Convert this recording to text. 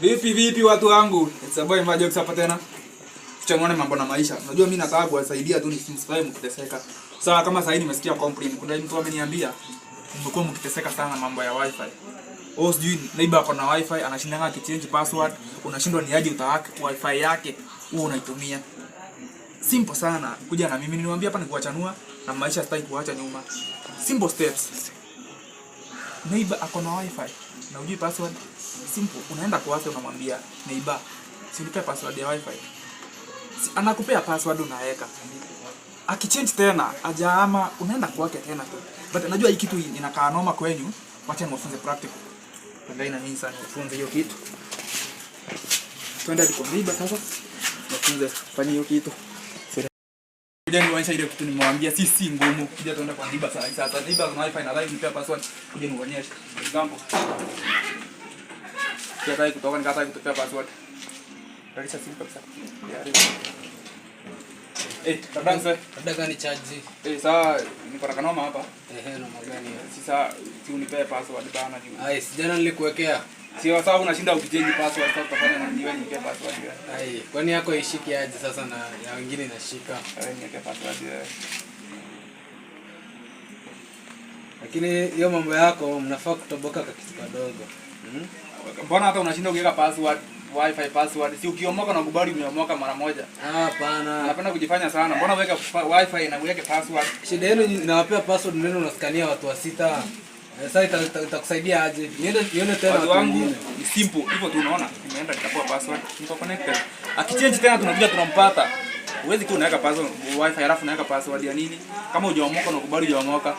Vipi watu wangu? It's a boy Majox hapa tena. Tuchanone mambo na maisha. Unajua mimi nataka kuwasaidia tu nisimsifae mkiteseka. Sawa kama sasa nimesikia complaint. Kuna mtu ameniambia mmekuwa mkiteseka sana mambo ya wifi. Oh sijui neighbor ako na wifi anashindanga akichange password, unashindwa ni aje utahack wifi yake wewe unaitumia. Simple sana. Kuja na mimi nilimwambia hapa ni kuachanua na maisha sitaki kuacha nyuma. Simple steps. Neighbor ako na wifi na hujui password. Simple, unaenda kwake unamwambia neighbor, si unipe password ya wifi. Si anakupea password unaweka. Akichange tena, ajaama unaenda kwake tena tu. But najua hii kitu inakaa noma kwenyu, wacha niwafunze practical. Ndio ina nini sana kufunza hiyo kitu. Twende kwa neighbor sasa. Nifunze fanya hiyo kitu. Kuja nionyesha ile kitu nimwambia si ngumu. Kuja tuende kwa neighbor sasa. Neighbor kuna wifi na live nipe password. Kuja nionyeshe. Example. Kia tayo kutoka nikata kutupea password. Kalisa simple kabisa. Dada ni charge. Sasa niko na kanoma hapa. Noma gani? Sasa si unipe password bana juu. Sijana nilikuwekea. Sio sasa unashinda ukichange password sasa utafanya na niwe nipe password. Kwani yako ishiki aje sasa na ya wengine inashika? Nipe password. Lakini hiyo mambo yako mnafaa kutoboka kitu kadogo. Mbona hata unashinda ukiweka password, wifi password, si ukiomoka na kubali umeomoka mara moja? Hapana. Napenda kujifanya sana. Mbona uweke wifi na uweke password? Shida yenu nawapea password neno unaskania watu wa sita. Sasa itakusaidia aje? Nione tena watu wangu ni simple. Hivyo tu unaona. Nimeenda nitakuwa password. Niko connected. Akichange tena tunakuja tunampata. Huwezi tu unaweka password wifi halafu unaweka password ya nini? Kama hujaomoka na kubali hujaomoka.